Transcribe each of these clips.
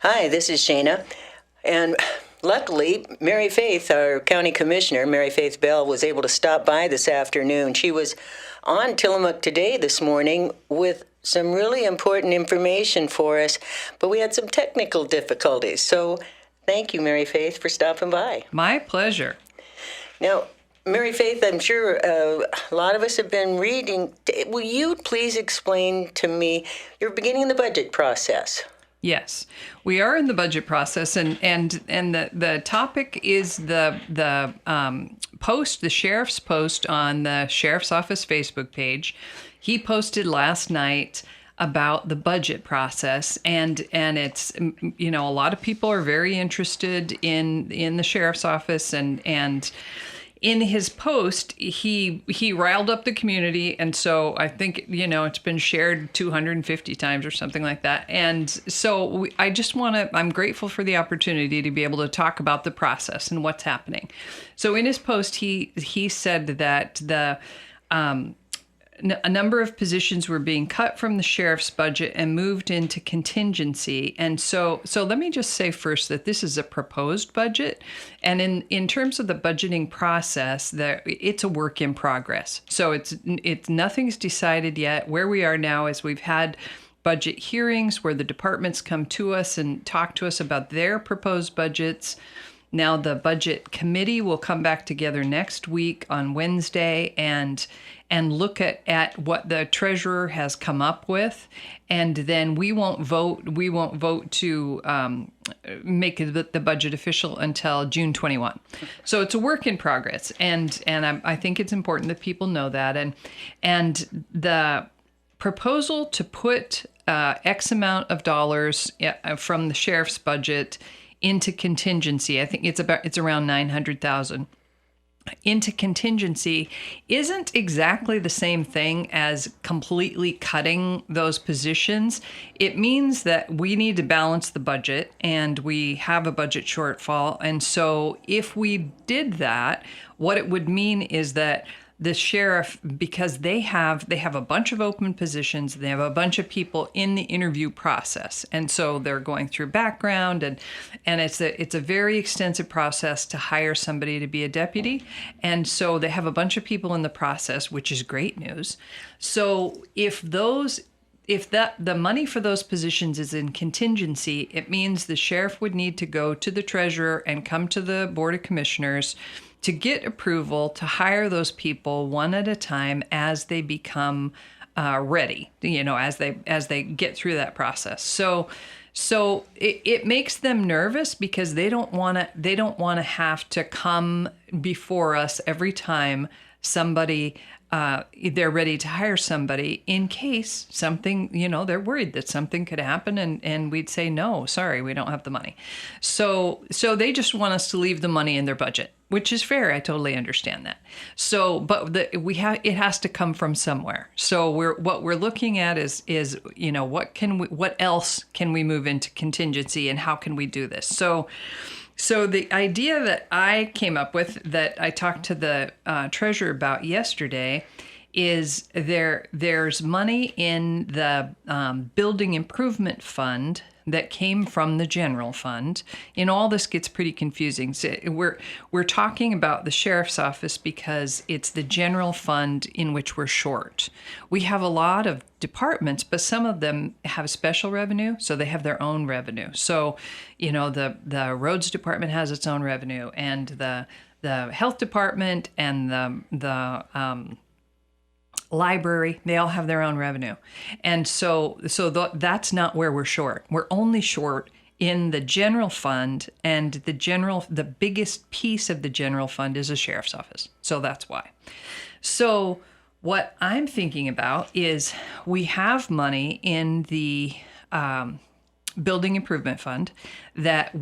Hi, this is Shaena. And luckily, Mary Faith, our county commissioner, Mary Faith Bell, was able to stop by this afternoon. She was on Tillamook Today this morning with some really important information for us, but we had some technical difficulties. So thank you, Mary Faith, for stopping by. My pleasure. Now, Mary Faith, I'm sure a lot of us have been reading. Will you please explain to me, you're beginning the budget process? Yes, we are in the budget process, and the topic is the post, the sheriff's post on the sheriff's office Facebook page. He posted last night about the budget process, and it's, a lot of people are very interested in the sheriff's office, and in his post, he riled up the community, and so I think, it's been shared 250 times or something like that. And so I'm grateful for the opportunity to be able to talk about the process and what's happening. So in his post, he said that a number of positions were being cut from the sheriff's budget and moved into contingency. And so let me just say first that this is a proposed budget. And in terms of the budgeting process, it's a work in progress. So it's nothing's decided yet. Where we are now is we've had budget hearings where the departments come to us and talk to us about their proposed budgets. Now the budget committee will come back together next week on Wednesday and look at what the treasurer has come up with, and then we won't vote to make the budget official until June 21. So it's a work in progress, and I think it's important that people know that, and the proposal to put X amount of dollars from the sheriff's budget into contingency, I think it's around $900,000. Into contingency isn't exactly the same thing as completely cutting those positions. It means that we need to balance the budget, and we have a budget shortfall. And so if we did that, what it would mean is that the sheriff, because they have a bunch of open positions, they have a bunch of people in the interview process, and so they're going through background, and it's a very extensive process to hire somebody to be a deputy, and so they have a bunch of people in the process, which is great news. So if the money for those positions is in contingency, it means the sheriff would need to go to the treasurer and come to the Board of Commissioners to get approval to hire those people one at a time as they become ready, as they get through that process. So it makes them nervous because they don't want to have to come before us every time somebody they're ready to hire somebody, in case something, they're worried that something could happen, and we'd say, no, sorry, we don't have the money. So they just want us to leave the money in their budget, which is fair. I totally understand that. So, but it has to come from somewhere. So what we're looking at is what else can we move into contingency, and how can we do this? So the idea that I came up with, that I talked to the treasurer about yesterday, is there's money in the building improvement fund that came from the general fund. And all this gets pretty confusing. So we're talking about the sheriff's office because it's the general fund in which we're short. We have a lot of departments, but some of them have special revenue, so they have their own revenue. So, the roads department has its own revenue, and the health department and the library, they all have their own revenue. And so that's not where we're short. We're only short in the general fund, and the biggest piece of the general fund is the sheriff's office. So that's why. So what I'm thinking about is we have money in the building improvement fund that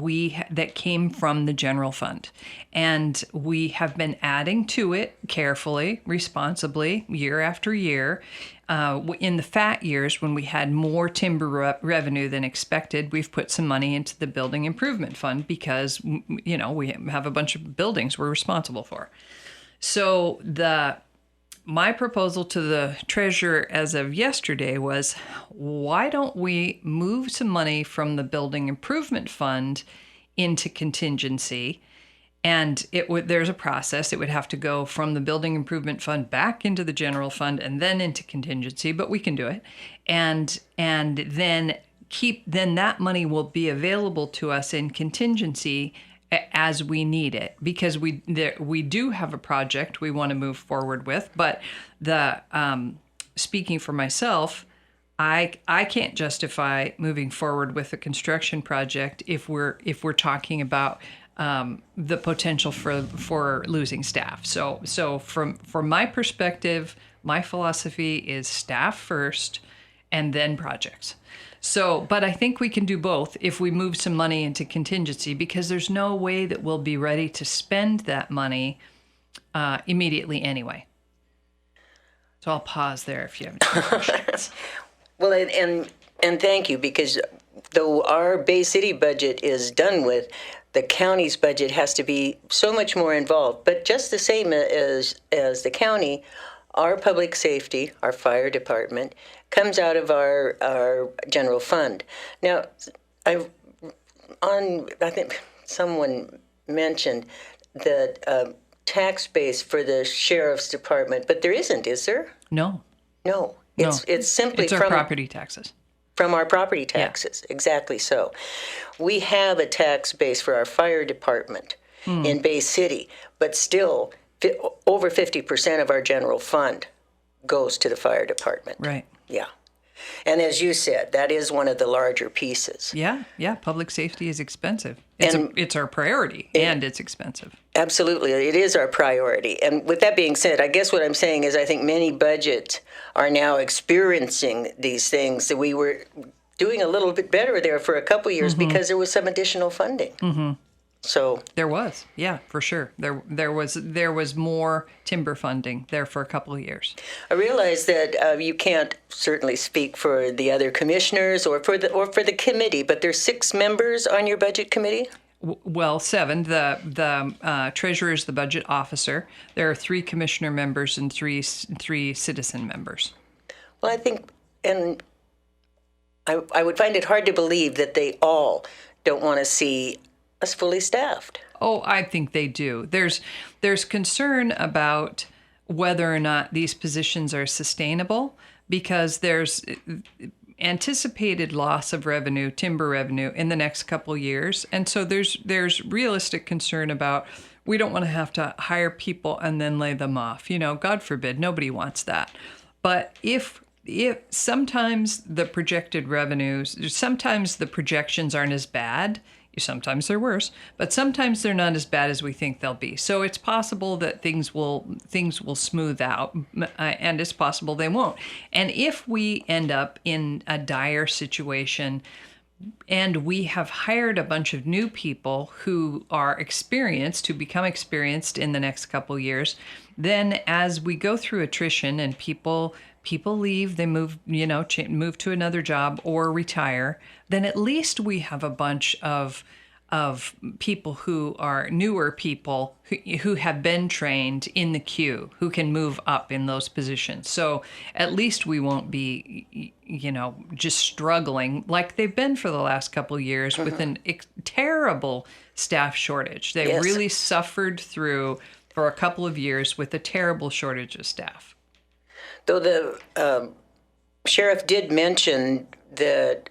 came from the general fund, and we have been adding to it carefully, responsibly, year after year. In the fat years, when we had more timber revenue than expected, we've put some money into the building improvement fund because we have a bunch of buildings we're responsible for. So my proposal to the treasurer as of yesterday was, why don't we move some money from the building improvement fund into contingency? And there's a process. It would have to go from the building improvement fund back into the general fund and then into contingency, but we can do it. And then that money will be available to us in contingency as we need it, because we do have a project we want to move forward with. But speaking for myself, I can't justify moving forward with a construction project if we're talking about the potential for losing staff. So from my perspective, my philosophy is staff first and then projects. So, but I think we can do both if we move some money into contingency, because there's no way that we'll be ready to spend that money immediately anyway. So I'll pause there if you have any questions. Well, and thank you, because though our Bay City budget is done with, the county's budget has to be so much more involved. But just the same as the county, our public safety, our fire department, comes out of our general fund. Now, I think someone mentioned that tax base for the sheriff's department, but there isn't, is there? No. It's simply it's our property taxes. From our property taxes, yeah. Exactly so. We have a tax base for our fire department in Bay City, but still over 50% of our general fund goes to the fire department. Right. Yeah. And as you said, that is one of the larger pieces. Yeah. Public safety is expensive. It's our priority, and it's expensive. Absolutely. It is our priority. And with that being said, I guess what I'm saying is I think many budgets are now experiencing these things that we were doing a little bit better there for a couple of years because there was some additional funding. Mm-hmm. So there was, yeah, for sure. There was more timber funding there for a couple of years. I realize that you can't certainly speak for the other commissioners or for the committee, but there's 6 members on your budget committee. Well, 7. The treasurer is the budget officer. There are 3 commissioner members and three citizen members. Well, I think, and I would find it hard to believe that they all don't want to see us fully staffed. Oh, I think they do. There's concern about whether or not these positions are sustainable, because there's anticipated loss of revenue, timber revenue, in the next couple years. And so there's realistic concern about, we don't want to have to hire people and then lay them off. God forbid, nobody wants that. But if sometimes the projected revenues, sometimes the projections aren't as bad, sometimes they're worse, but sometimes they're not as bad as we think they'll be. So it's possible that things will smooth out, and it's possible they won't. And if we end up in a dire situation and we have hired a bunch of new people who are experienced, to become experienced in the next couple years, then as we go through attrition and people leave, they move to another job or retire, then at least we have a bunch of people who are newer people who have been trained in the queue, who can move up in those positions. So at least we won't be, just struggling like they've been for the last couple of years with a terrible staff shortage. They really suffered through for a couple of years with a terrible shortage of staff. Though the sheriff did mention that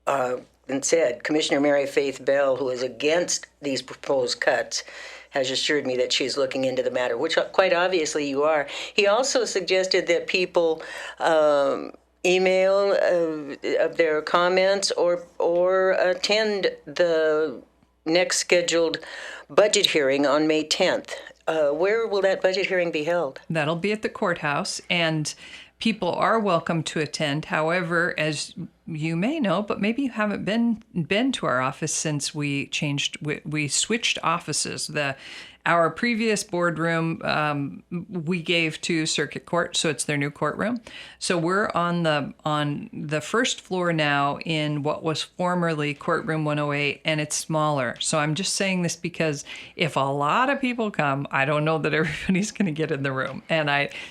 and said, Commissioner Mary Faith Bell, who is against these proposed cuts, has assured me that she's looking into the matter, which quite obviously you are. He also suggested that people email their comments or attend the next scheduled budget hearing on May 10th. Where will that budget hearing be held? That'll be at the courthouse, and people are welcome to attend. However, as you may know, but maybe you haven't been to our office since we switched offices. Our previous boardroom we gave to Circuit Court, so it's their new courtroom. So we're on the first floor now in what was formerly Courtroom 108, and it's smaller. So I'm just saying this because if a lot of people come, I don't know that everybody's going to get in the room. And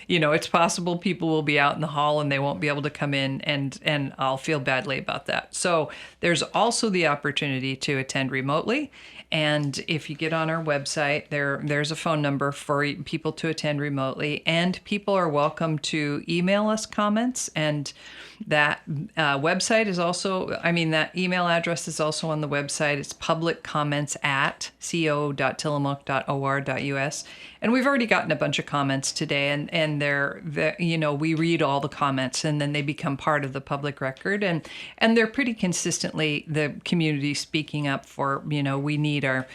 it's possible people will be out in the hall and they won't be able to come in, and I'll feel badly about that. So there's also the opportunity to attend remotely. And if you get on our website, there's a phone number for people to attend remotely. And people are welcome to email us comments. And that website is also, that email address is also on the website. It's publiccomments@co.tillamook.or.us. And we've already gotten a bunch of comments today, and we read all the comments, and then they become part of the public record, and they're pretty consistently the community speaking up for, we need our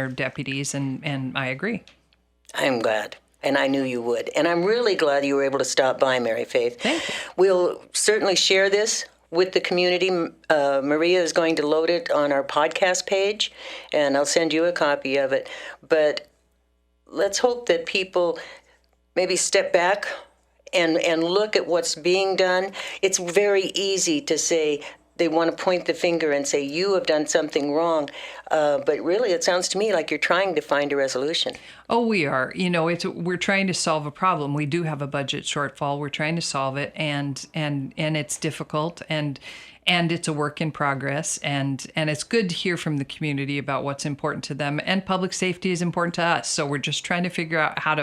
deputies, and I agree. I'm glad. And I knew you would. And I'm really glad you were able to stop by, Mary Faith. Thank you. We'll certainly share this with the community. Maria is going to load it on our podcast page, and I'll send you a copy of it. But let's hope that people maybe step back and look at what's being done. It's very easy to say, they want to point the finger and say, you have done something wrong. But really, it sounds to me like you're trying to find a resolution. Oh, we are. We're trying to solve a problem. We do have a budget shortfall. We're trying to solve it, and it's difficult, and it's a work in progress. And it's good to hear from the community about what's important to them. And public safety is important to us. So we're just trying to figure out how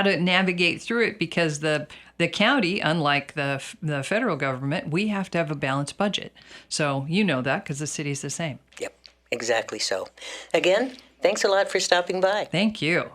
to navigate through it, because the county, unlike the federal government, we have to have a balanced budget. So you know that because the city's the same. Yep, exactly so. Again, thanks a lot for stopping by. Thank you.